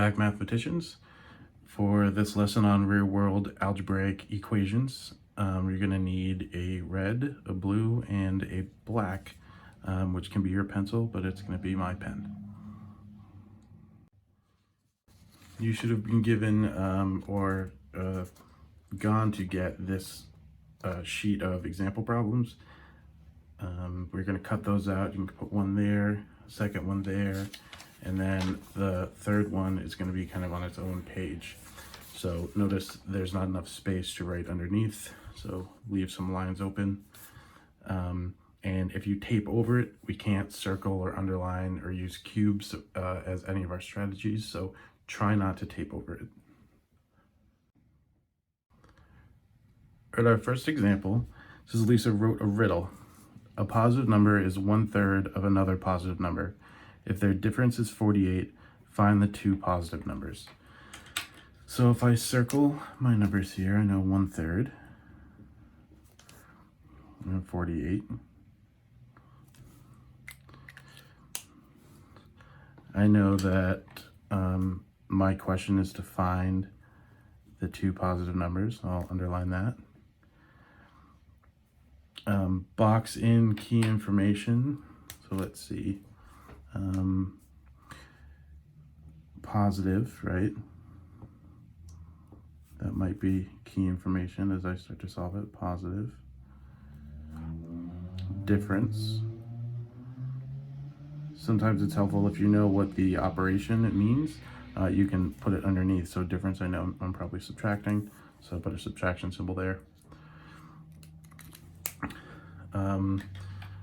back, mathematicians. For this lesson on real-world algebraic equations, you're going to need a red, a blue, and a black, which can be your pencil, but it's going to be my pen. You should have been given or gone to get this sheet of example problems. We're going to cut those out. You can put one there, second one there, and then the third one is going to be kind of on its own page. So notice there's not enough space to write underneath, so leave some lines open. And if you tape over it, we can't circle or underline or use cubes as any of our strategies, so try not to tape over it. At our first example, says Lisa wrote a riddle. A positive number is 1/3 of another positive number. If their difference is 48, find the two positive numbers. So if I circle my numbers here, I know 1/3 and 48. I know that my question is to find the two positive numbers. I'll underline that. Box in key information. So let's see. Positive, right? That might be key information as I start to solve it. Positive. Difference. Sometimes it's helpful if you know what the operation it means. You can put it underneath. So difference, I know I'm probably subtracting, so I put a subtraction symbol there.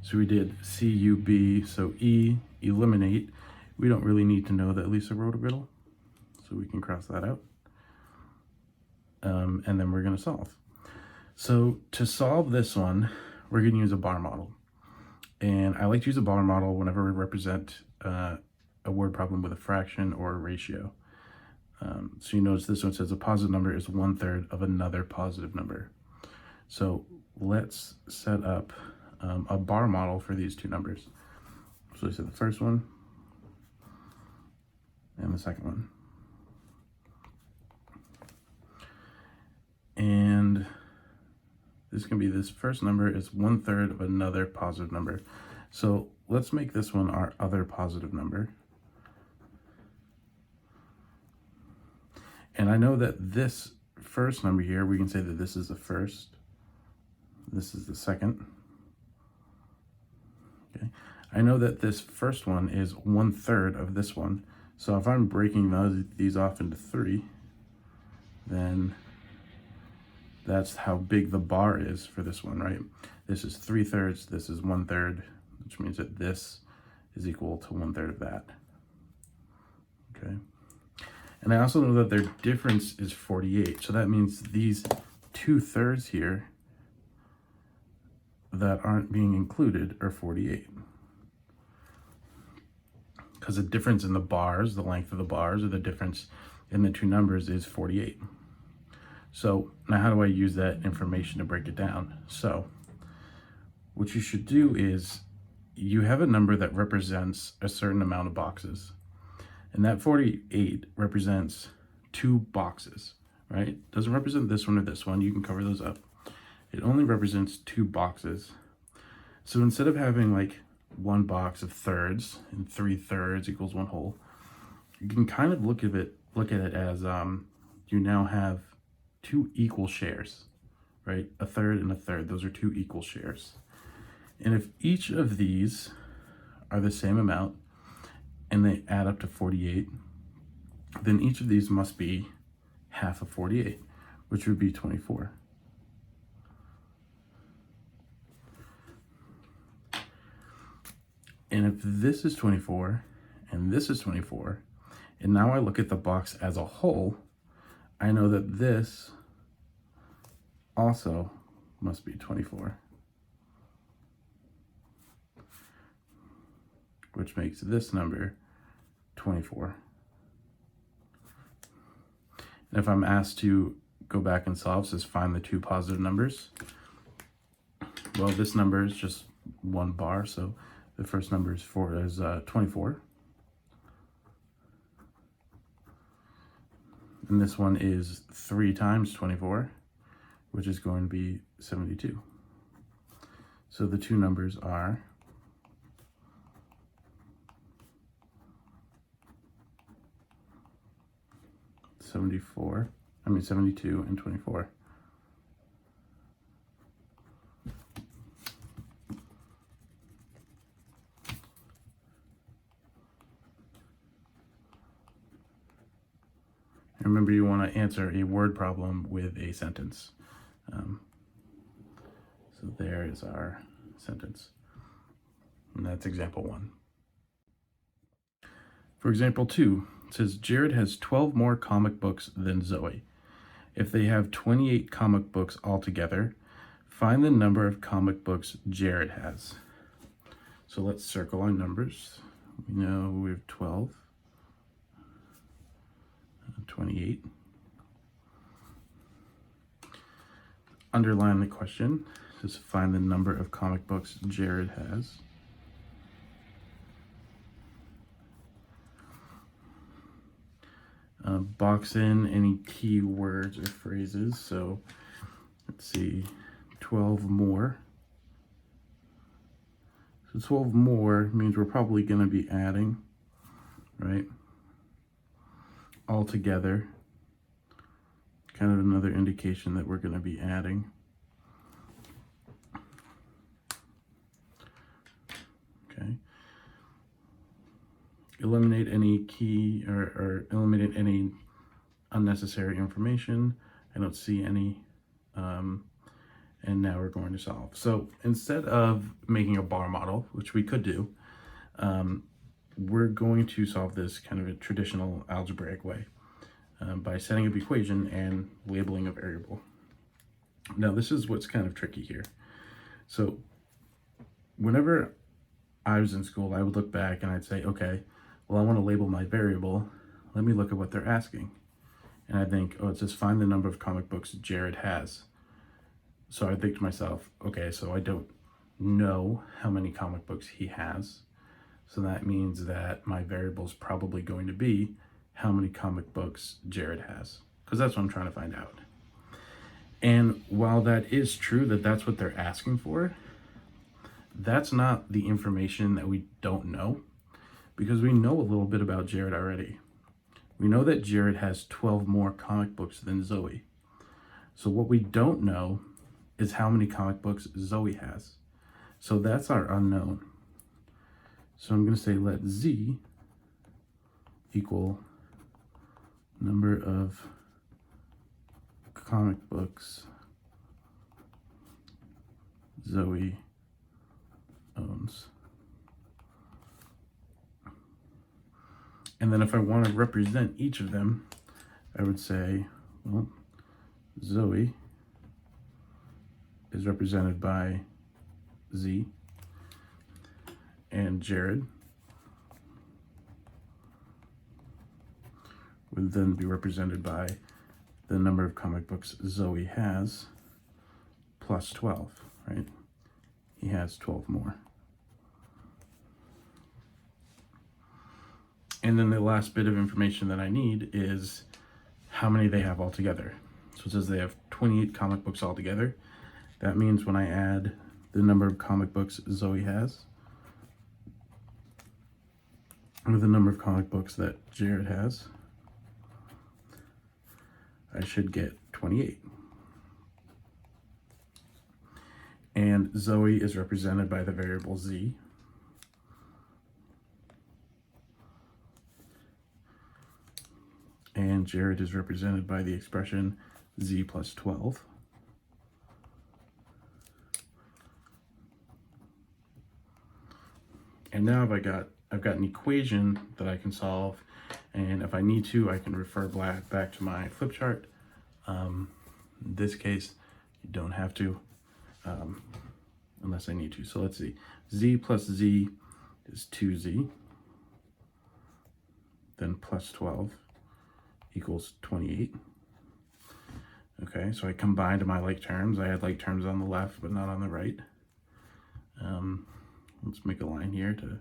So we did CUB, so E, eliminate. We don't really need to know that Lisa wrote a riddle, so we can cross that out. And then we're going to solve. So to solve this one, we're going to use a bar model. And I like to use a bar model whenever we represent a word problem with a fraction or a ratio. So you notice this one says a positive number is 1/3 of another positive number. So let's set up a bar model for these two numbers. So I said the first one and the second one. And this can be, this first number is 1/3 of another positive number. So let's make this one our other positive number. And I know that this first number here, we can say that this is the first, this is the second. Okay. I know that this first one is 1/3 of this one. So if I'm breaking these off into 3, then that's how big the bar is for this one, right? This is 3/3, this is 1/3, which means that this is equal to 1/3 of that. Okay. And I also know that their difference is 48. So that means these 2/3 here that aren't being included are 48. Because the difference in the bars, the length of the bars, or the difference in the two numbers is 48. So now how do I use that information to break it down? So what you should do is you have a number that represents a certain amount of boxes. And that 48 represents 2 boxes, right? It doesn't represent this one or this one. You can cover those up. It only represents 2 boxes. So instead of having like one box of thirds and 3/3 equals 1 whole, you can kind of look at it as you now have 2 equal shares, right? A third and a third. Those are 2 equal shares. And if each of these are the same amount and they add up to 48, then each of these must be half of 48, which would be 24. And if this is 24 and this is 24, and now I look at the box as a whole, I know that this also must be 24, which makes this number 24. And if I'm asked to go back and solve, says find the two positive numbers. Well, this number is just one bar, so the first number is 24. And this one is 3 times 24, which is going to be 72. So the two numbers are 72 and 24. Remember, you want to answer a word problem with a sentence. So there is our sentence. And that's example 1. For example 2, it says Jared has 12 more comic books than Zoe. If they have 28 comic books altogether, find the number of comic books Jared has. So let's circle our numbers. We know we have 12, 28. Underline the question. Just find the number of comic books Jared has. Box in any key words or phrases. So let's see, 12 more. So 12 more means we're probably going to be adding, right? All together. Kind of another indication that we're going to be adding. Okay. Eliminate any key or eliminate any unnecessary information. I don't see any. And now we're going to solve. So instead of making a bar model, which we could do, we're going to solve this kind of a traditional algebraic way by setting up equation and labeling a variable. Now this is what's kind of tricky here. So whenever I was in school, I would look back and I'd say, okay, well, I want to label my variable. Let me look at what they're asking. And I think, oh, it says find the number of comic books Jared has. So I think to myself, okay, so I don't know how many comic books he has. So that means that my variable is probably going to be how many comic books Jared has, because that's what I'm trying to find out. And while that is true that that's what they're asking for, that's not the information that we don't know, because we know a little bit about Jared already. We know that Jared has 12 more comic books than Zoe. So what we don't know is how many comic books Zoe has. So that's our unknown. So I'm going to say let Z equal number of comic books Zoe owns. And then if I want to represent each of them, I would say, well, Zoe is represented by Z, and Jared would then be represented by the number of comic books Zoe has plus 12, right? He has 12 more. And then the last bit of information that I need is how many they have altogether. So it says they have 28 comic books altogether. That means when I add the number of comic books Zoe has with the number of comic books that Jared has, I should get 28. And Zoe is represented by the variable Z. And Jared is represented by the expression Z plus 12. And now I've got an equation that I can solve, and if I need to, I can refer back to my flip chart. In this case, you don't have to, unless I need to. So let's see, Z plus Z is 2Z, then plus 12 equals 28. Okay, so I combined my like terms. I had like terms on the left, but not on the right. Let's make a line here to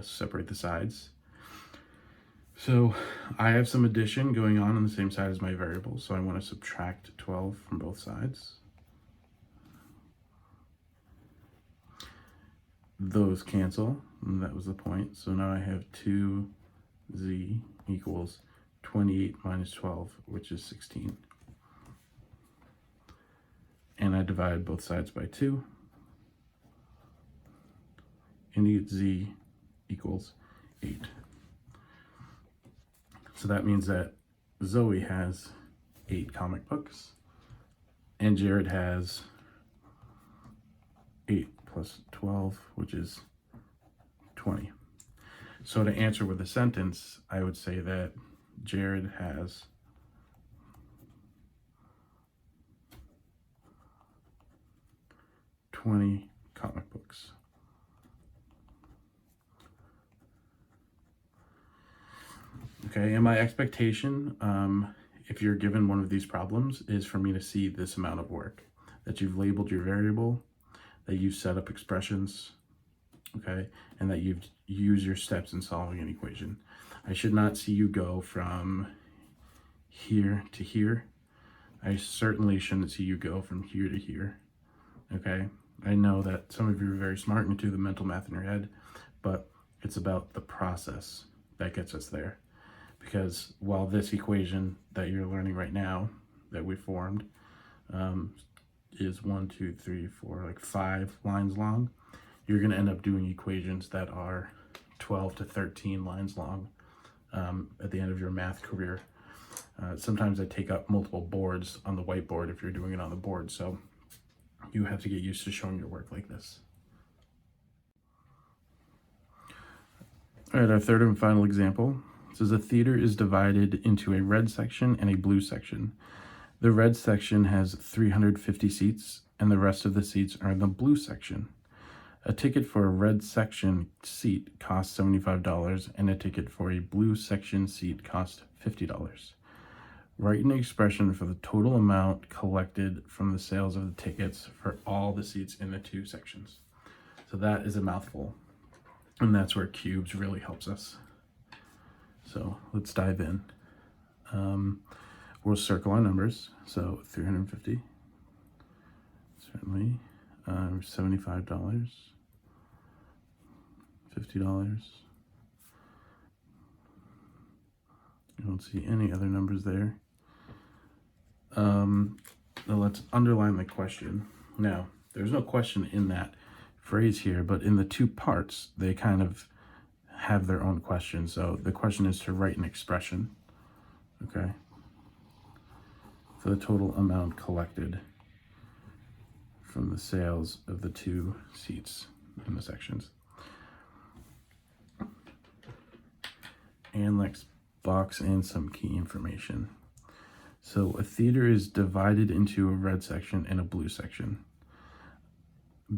separate the sides. So I have some addition going on the same side as my variable, so I want to subtract 12 from both sides. Those cancel, and that was the point. So now I have 2z equals 28 minus 12, which is 16. And I divide both sides by 2, and you get z equals 8. So that means that Zoe has 8 comic books, and Jared has 8 plus 12, which is 20. So to answer with a sentence, I would say that Jared has 20 comic books. Okay, and my expectation, if you're given one of these problems, is for me to see this amount of work, that you've labeled your variable, that you've set up expressions, okay, and that you've used your steps in solving an equation. I should not see you go from here to here. I certainly shouldn't see you go from here to here, okay? I know that some of you are very smart and do the mental math in your head, but it's about the process that gets us there. Because while this equation that you're learning right now, that we formed, is 1, 2, 3, 4, like 5 lines long, you're going to end up doing equations that are 12 to 13 lines long at the end of your math career. Sometimes I take up multiple boards on the whiteboard if you're doing it on the board, so you have to get used to showing your work like this. All right, our third and final example says a theater is divided into a red section and a blue section. The red section has 350 seats, and the rest of the seats are in the blue section. A ticket for a red section seat costs $75, and a ticket for a blue section seat costs $50. Write an expression for the total amount collected from the sales of the tickets for all the seats in the 2 sections. So that is a mouthful, and that's where cubes really helps us. So let's dive in. We'll circle our numbers. So 350, certainly, $75, $50. I don't see any other numbers there. Now let's underline the question. Now, there's no question in that phrase here, but in the 2 parts, they kind of have their own question. So the question is to write an expression, okay, for the total amount collected from the sales of the 2 seats in the sections. And let's box in some key information. So a theater is divided into a red section and a blue section.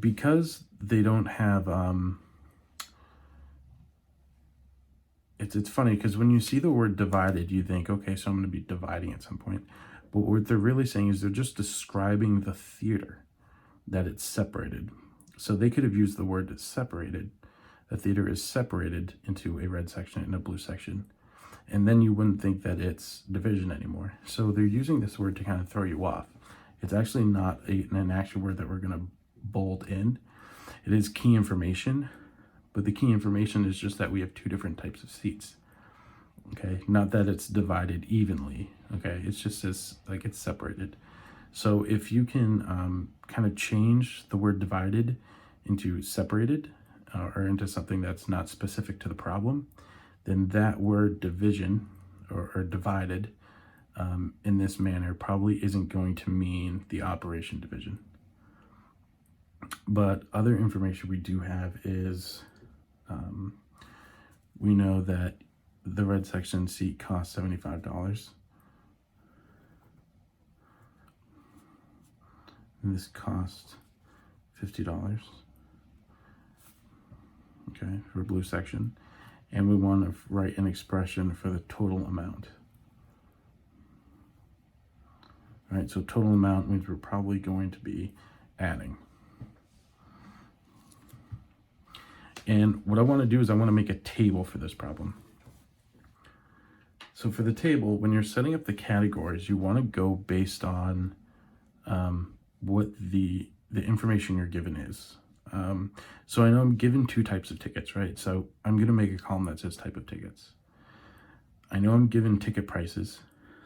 Because they don't have it's funny because when you see the word divided, you think, okay, so I'm going to be dividing at some point. But what they're really saying is they're just describing the theater, that it's separated. So they could have used the word separated. The theater is separated into a red section and a blue section. And then you wouldn't think that it's division anymore. So they're using this word to kind of throw you off. It's actually not an actual word that we're going to bold in. It is key information. But the key information is just that we have 2 different types of seats, okay? Not that it's divided evenly, okay? It's just as, like, it's separated. So if you can kind of change the word divided into separated or into something that's not specific to the problem, then that word division or divided in this manner probably isn't going to mean the operation division. But other information we do have is we know that the red section seat costs $75. And this costs $50. Okay, for a blue section. And we want to write an expression for the total amount. All right, so total amount means we're probably going to be adding. And what I want to do is I want to make a table for this problem. So for the table, when you're setting up the categories, you want to go based on what the information you're given is. So I know I'm given two types of tickets, right? So I'm going to make a column that says type of tickets. I know I'm given ticket prices,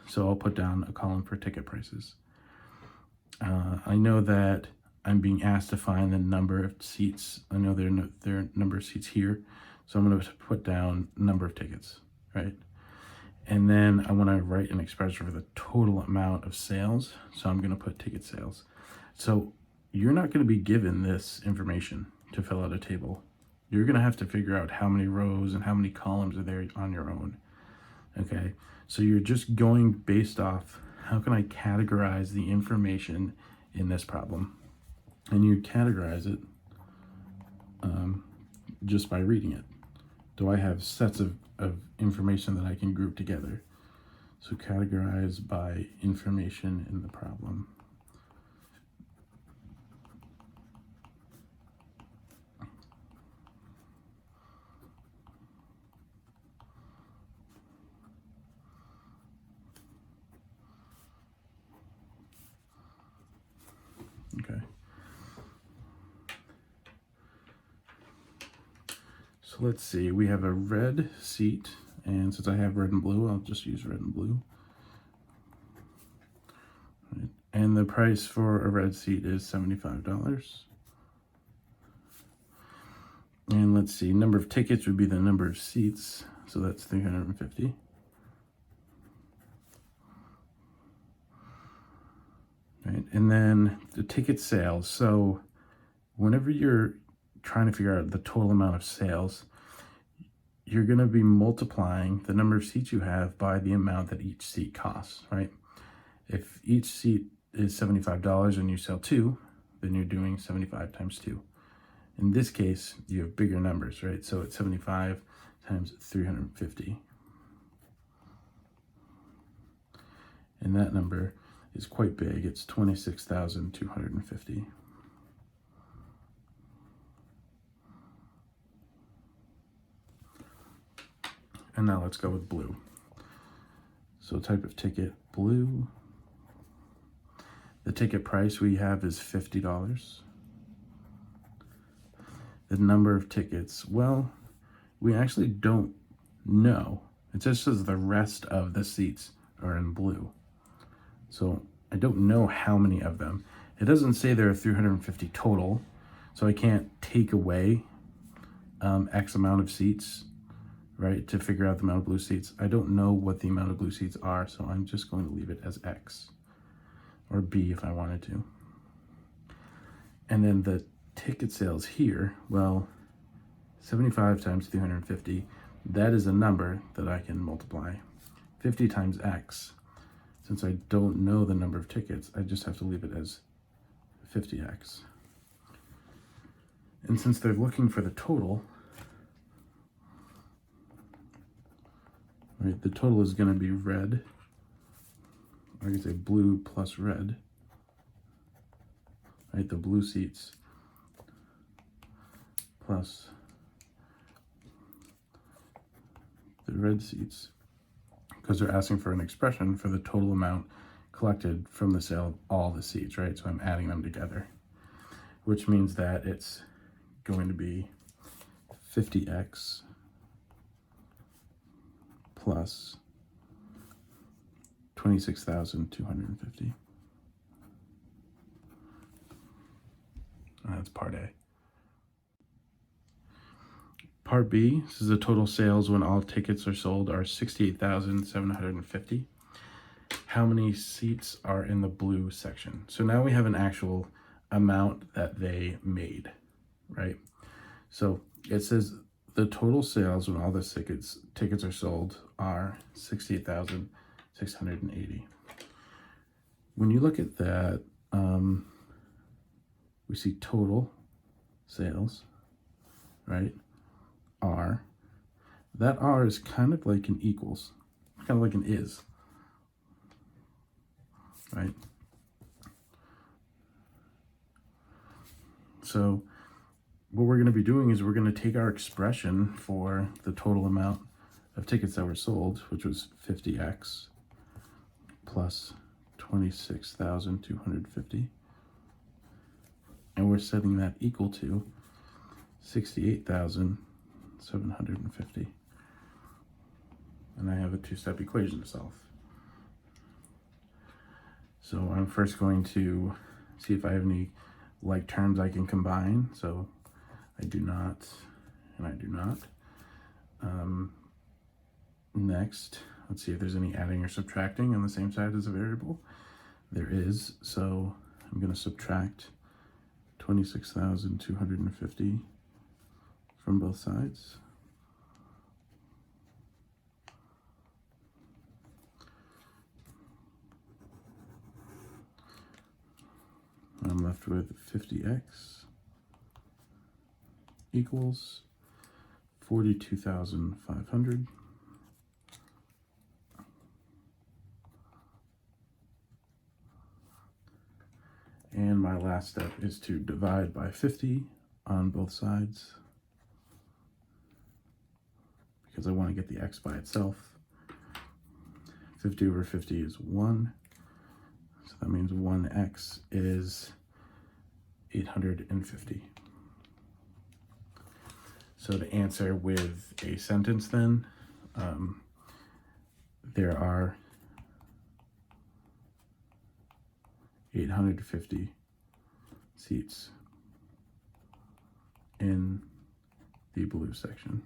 so I'll put down a column for ticket prices. I know that I'm being asked to find the number of seats. I know there are number of seats here, so I'm going to put down number of tickets, right? And then I want to write an expression for the total amount of sales, so I'm going to put ticket sales. So you're not going to be given this information to fill out a table. You're going to have to figure out how many rows and how many columns are there on your own. Okay, so you're just going based off how can I categorize the information in this problem, and you categorize it just by reading it. Do I have sets of information that I can group together? So categorize by information in the problem. Okay. So let's see, we have a red seat, and since I have red and blue, I'll just use red and blue. Right. And the price for a red seat is $75. And let's see, number of tickets would be the number of seats, so that's 350. Right, and then the ticket sales. So whenever you're trying to figure out the total amount of sales, you're going to be multiplying the number of seats you have by the amount that each seat costs, right? If each seat is $75 and you sell 2, then you're doing 75 times 2. In this case, you have bigger numbers, right? So it's 75 times 350. And that number is quite big. It's 26,250. And now let's go with blue. So type of ticket, blue. The ticket price we have is $50. The number of tickets, well, we actually don't know. It just says the rest of the seats are in blue. So I don't know how many of them. It doesn't say there are 350 total, so I can't take away X amount of seats, right, to figure out the amount of blue seats. I don't know what the amount of blue seats are, so I'm just going to leave it as X, or B if I wanted to. And then the ticket sales here, well, 75 times 350, that is a number that I can multiply. 50 times X. Since I don't know the number of tickets, I just have to leave it as 50x. And since they're looking for the total, right, the total is going to be red. I can say blue plus red. Right, the blue seats plus the red seats, because they're asking for an expression for the total amount collected from the sale of all the seats, right? So I'm adding them together, which means that it's going to be 50x plus 26,250. That's part A. Part B, this is the total sales when all tickets are sold are 68,750. How many seats are in the blue section? So now we have an actual amount that they made, right? So it says the total sales when all the tickets are sold are 68,680. When you look at that, we see total sales, right? R. That R is kind of like an equals, kind of like an is, right? So what we're going to be doing is we're going to take our expression for the total amount of tickets that were sold, which was 50x plus 26,250. And we're setting that equal to 68,750. And I have a two-step equation to solve. So I'm first going to see if I have any like terms I can combine. So I do not, and I do not. Next, let's see if there's any adding or subtracting on the same side as a variable. There is, so I'm going to subtract 26,250 from both sides. I'm left with 50x equals 42,500. And my last step is to divide by 50 on both sides, because I want to get the x by itself. 50 over 50 is 1. So that means 1x is 850. So to answer with a sentence then, there are 850 seats in the blue section.